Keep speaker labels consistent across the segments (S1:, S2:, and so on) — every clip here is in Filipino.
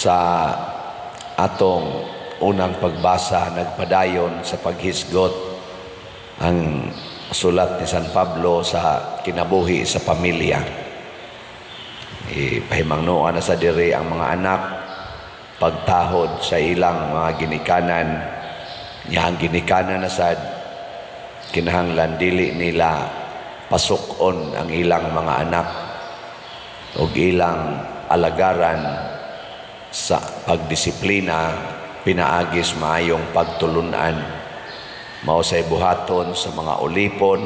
S1: sa atong unang pagbasa nagpadayon sa paghisgot ang sulat ni San Pablo sa kinabuhi sa pamilya. Ipahimangnoan na sa diri ang mga anak pagtahod sa ilang mga ginikanan. Yang ginikanan na sad kinahanglan dili nila pasukon ang ilang mga anak o ilang alagaran sa pagdisiplina, pinaagis maayong pagtulunan, mausay buhaton sa mga ulipon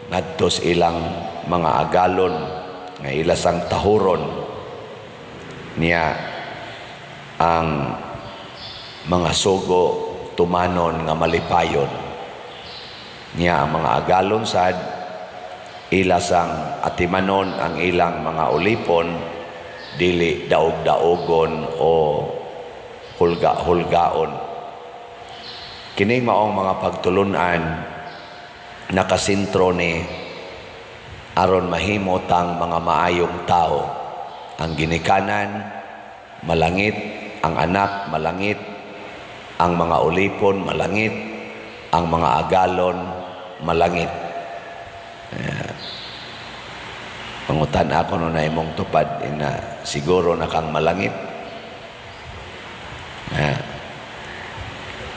S1: ngadto sa ilang mga agalon nga ilasang tahuron niya ang mga sugo tumanon nga malipayon niya ang mga agalon sad ilasang atimanon ang ilang mga ulipon dili daog-daogon o hulga-hulgaon. Kining maong mga pagtulunan nakasintro ni aron mahimo tang mga maayong tao. Ang ginikanan malangit, ang anak malangit, ang mga ulipon malangit, ang mga agalon malangit. Pangutan ako no na imong tupad na siguro na kang malangit.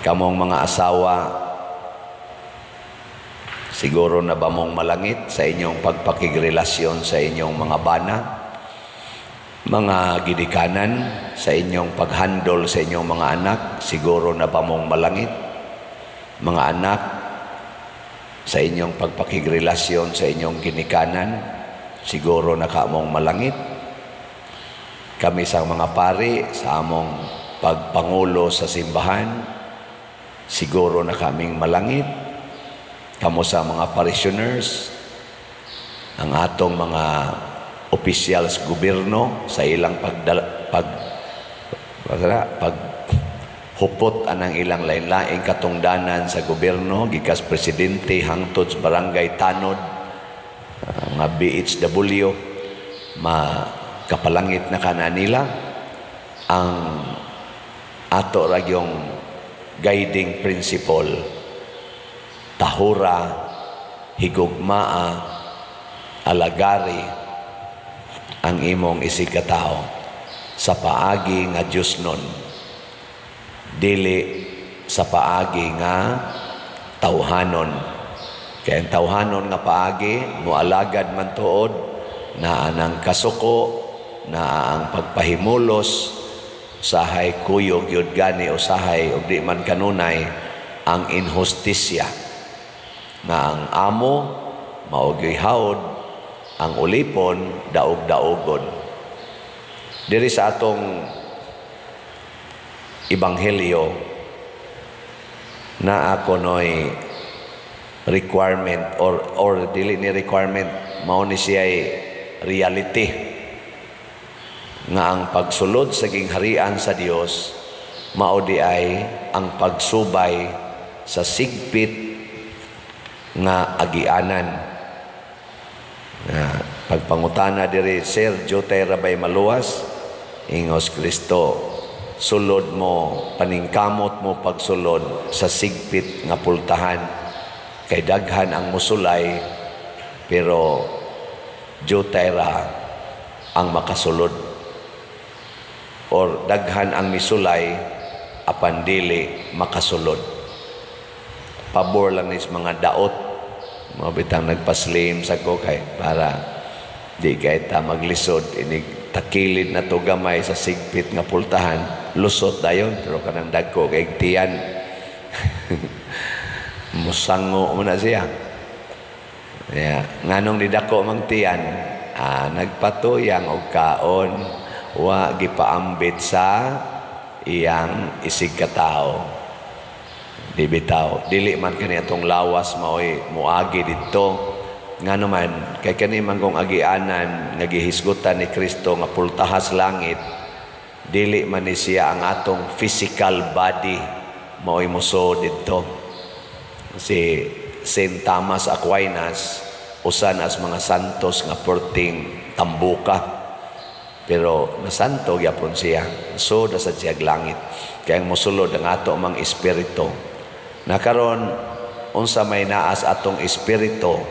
S1: Kamong mga asawa, siguro na ba mong malangit sa inyong pagpakigrelasyon sa inyong mga bana, mga gidikanan, sa inyong paghandol sa inyong mga anak, siguro na ba mong malangit? Mga anak, sa inyong pagpakigrelasyon sa inyong ginikanan, siguro na ka mong malangit. Kami sa mga pari, sa among pagpangulo sa simbahan, siguro na kaming malangit. Kamo sa mga parishioners, ang atong mga officials gobyerno sa ilang paghupot anang ilang lain-laing katungdanan sa gobyerno, gikas presidente hangtod sa barangay tanod, mga BHW, makapalangit na kananila ang ato ragyong guiding principle, tahura, higugmaa, alagari ang imong isigkatao sa paagi nga Diyos nun, dili sa paagi nga tawhanon. Kaya ang tawhanon nga paagi mualagad man tuod na anang kasuko, na ang pagpahimulos usahay kuyog yun gani, usahay og di man kanunay ang inhustisya, na ang amo maogi haod, ang ulipon daog-daogon. Diri sa atong ebanghelyo na ako noy requirement or dili ni requirement, mao ni siya reality nga ang pagsulod sa gingharian sa Dios mao di ay ang pagsubay sa sigpit nga agianan. Pagpangutana diri Sir Jotay Rabay Maluwas, ingos Kristo, sulod mo, paningkamot mo pagsulod sa sigpit nga pultahan, kay daghan ang musulay pero Jotay ra ang makasulod. Or daghan ang misulay apan dili makasulod. Pabor lang nis mga daot, mga bitang nagpaslim sa ko kay para di kay ta maglisod, inig takilid na to gamay sa sigpit nga pultahan, lusot dayon pero kanang dagko kay tiyan musango mo na siya. Nganong didako mang tiyan, nagpatuyang og kaon, wa gipaambit sa iyang isigkatao. Di bitaw, dili man kani atong lawas maoy muagi didto. Ngano man kay kani man kung agianan nagihisgutan ni Kristo nga pultahas langit, dili man ni siya ang atong physical body maoy muso didto. Si Saint Thomas Aquinas usan as mga santos nga perting tambuka, pero nasanto gyapon siya. So sa siyag langit. Kaya ang mosulod ang ato mang espiritu. Na karon unsa may naas atong espiritu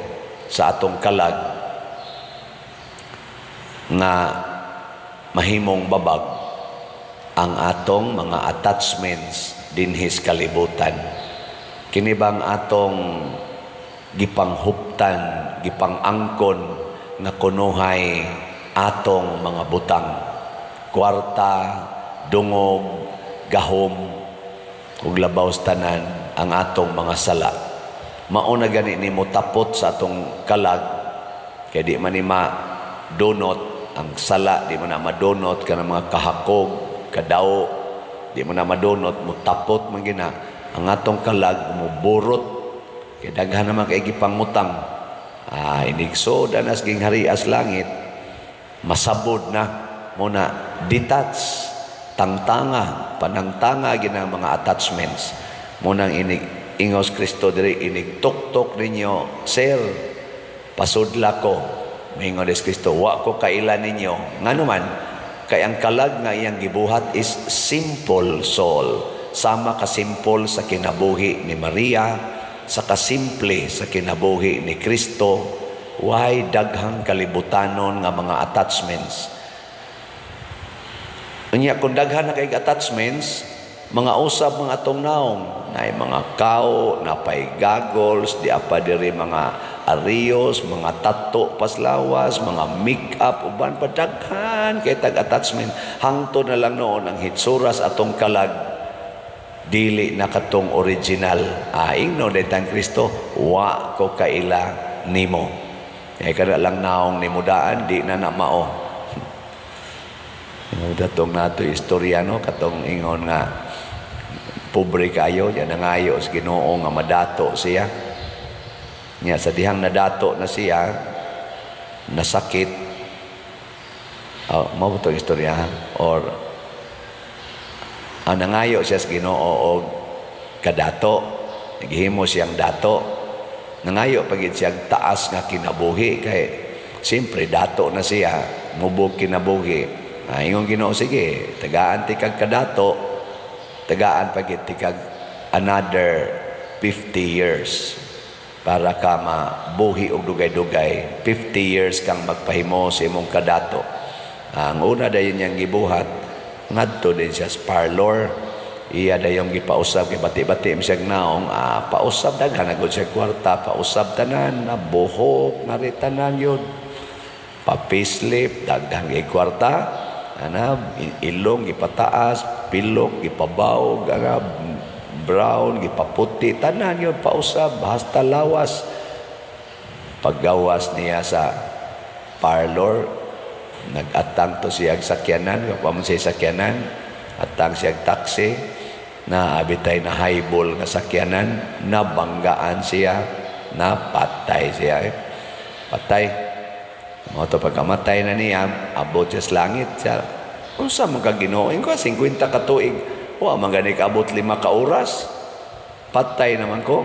S1: sa atong kalag nga mahimong babag ang atong mga attachments dinhis kalibutan. Kini bang atong gipanghuptan, gipangangkon nga kunuhay atong mga butang, kwarta, dungog, gahom, ug labaw sa tanan ang atong mga sala. Mao na gani nimo tapot sa atong kalag kay di man ni madonot ang sala, di man na madonot kanang mga kahakog, kadaw, di man na madonot mo tapot man gina ang atong kalag mo burot kay daghan naman kay gipangutang. Inigso danas ging harias langit masabod na muna detach tangtanga panangtanga ginang mga attachments munang ingos Kristo diri inigtuktok ninyo, sir pasudla ko mingon des Kristo wa ko kailan ninyo nganuman kay ang kalag nga iyang gibuhat is simple soul, sama ka simple sa kinabuhi ni Maria, sa kasimple sa kinabuhi ni Kristo. Why daghang kalibutanon nga mga attachments. Unya kung daghan na kay attachments, mga usab mga atong naong, na mga kao, napay goggles, di apa diri mga arios, mga tato paslawas, mga make-up, uban pa daghan kay tag-attachment. Hangtod na lang noon ang hitsuras atong kalag, dili na katong original. Ingno detang Kristo, wa ko kaila nimo. Kaya kada lang naong nimudaan, di na mao. Datong nato istorya no, katong ingon nga pobre kayo, yan nangayo sa Ginoo nga madato siya. Nya sa dihang nadato na siya, nasakit. Mao to istorya or nangayo siya sa Ginoo og kadato, naghimo siyang dato. Nangayo pagid siyang taas nga kinabuhi kay siyempre dato na siya, mubog kinabuhi. Ingon Ginoo, sige, tagaan ti kag kadato, tagaan pagid ti kag another 50 years para ka mabuhi og dugay-dugay. 50 years kang magpahimo sa imong kadato. Ang una dayon niyang gibuhat, ngadto din siya sa parlor. Iya dayong gipausab kay bati-bati siyang naong, pausab daghan agud siya kwarta, pausab tanan, nabuhok, naritanan yun. Papislip, daghan kay kwarta, ilong gipataas, pilok gipabaw, brown, gipaputi, tanan yun, pausab, hasta lawas. Paggawas niya sa parlor, nag-atang to siyang sakyanan, kapamon siya sakyanan, atang siyang taxi, na abitay na highball nga sakyanan, nabanggaan siya, napatay siya. Patay. Mo to pagkamatay na niya, abot siya sa langit siya. Unsa man ka Ginoo? Ko 50 ka tuig. Wa man gani ka abot 5 ka oras. Patay naman ko.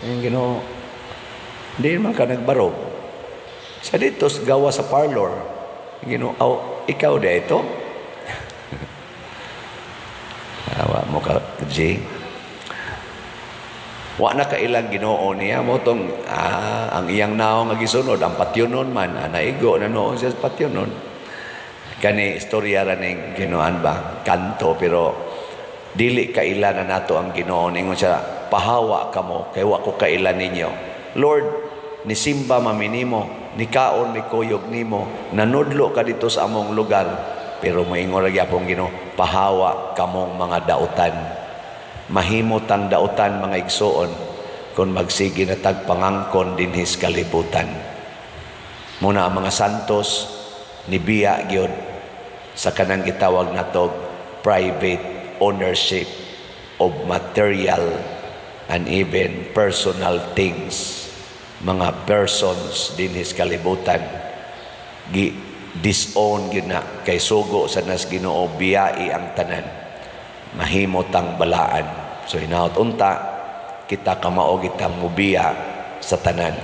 S1: Yung Ginoo, di man ka nagbarog. Sa dito gawa sa parlor. Ginoo, ikaw da ito? Wa mo ka G. Wa na kailang Ginoo niya mo tong ang iyang naong nga gisunod ang patyonon man naigo na noon siya sa patyonon. Kani istorya ra ning Ginoon ba kanto pero dili kailan na nato ang Ginoo ningon siya pahawa kamo kay wa ko kailan ninyo. Lord, ni simba maminimo, ni kaon mi kuyog nimo, nanudlo ka dito sa among lugar. Pero moingon ra gyapon Ginoo, pahawa kamong mga dautan. Mahimot ang dautan mga igsoon kung magsige na tagpangangkon dinhis kalibutan. Muna ang mga santos nibiya gyud sa kanang gitawag natog private ownership of material and even personal things. Mga persons dinhis kalibutan disown gyud na kay sugo sa nas Ginoo biyai ang tanan, mahimot ang balaan. So hinaut unta kita kamao kitang mubiya sa tanan,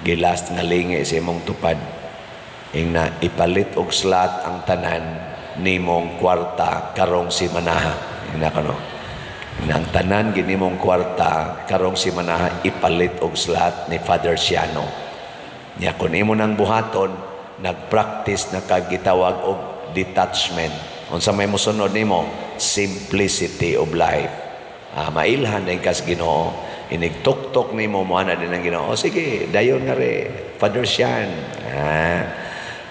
S1: gilas nga lingi sa imong tupad. ing na ipalit og slot ang tanan nimong kwarta karong simanaha. Ing na kano. Ang tanan ginimong kwarta karong simanaha ipalit og slot ni Father Siano. Nya kun imo nang buhaton, nagpractice na kagitawag og detachment. Unsa may mosunod nimo? Simplicity of life. Mailhan din kas Ginoo. Inigtuktok nimo mo ana din ang Ginoo. Sige, dayon nga re, Father Sian.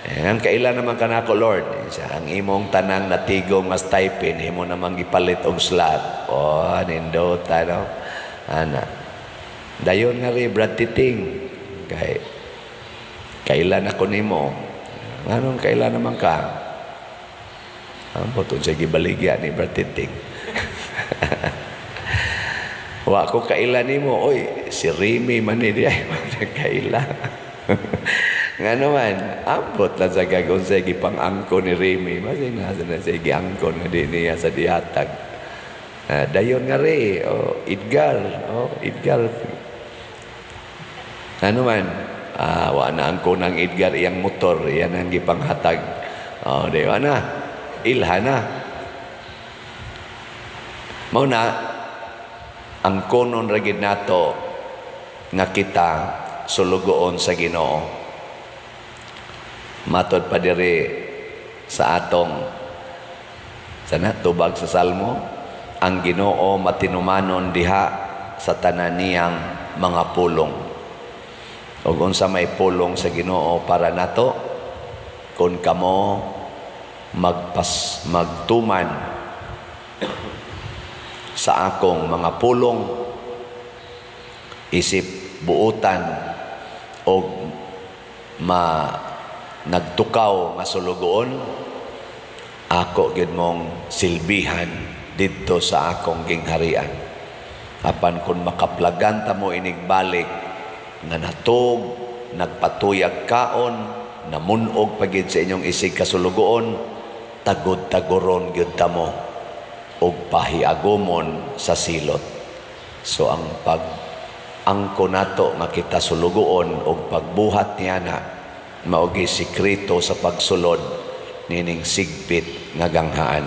S1: Ang kailan naman ka nako, Lord? Ang imong tanang natigong nga stipend, imo namang gipalit og slot. Nindot, ano? Ana. Dayon nga rin, Brad Titing. Kailan ako nimo? Anong kailan naman ka? Ang potong siya gibaligya ni Brad Titing. Wa ko kailan nimo. Oy, si Remy man ni diay. Kailan. Nga naman, ambot lang sa gagon sa gipang-angko ni Remy. Masing nasa na sa giangko na din niya sa dihatag. Dayon nga rin, Edgar. Edgar. Nga naman, wa na angko ng Edgar iyang motor. Iyan ang gipanghatag. Dayon na, ilha na. Mauna, ang konon ragid nato nga kita sulugoon sa Ginoo. Matod pa diri sa atong tubag sa Salmo, ang Ginoo matinumanon diha sa tanan niyang mga pulong. Ug unsa may pulong sa Ginoo para nato, kun kamo magtuman sa akong mga pulong, isip buutan o nagtukaw nga sulugoon, ako gid mong silbihan didto sa akong gingharian. Apan kung makaplagan ta mo inigbalik nga natog, nagpatuyag kaon, namunog pagid sa inyong isig kasulugoon, tagod-tagoron gyud ta mo og pahiagomon sa silot. So ang angko nato nga kita sulugoon og pagbuhat niya na maogi sikreto sa pagsulod nining sigpit nga ganghaan.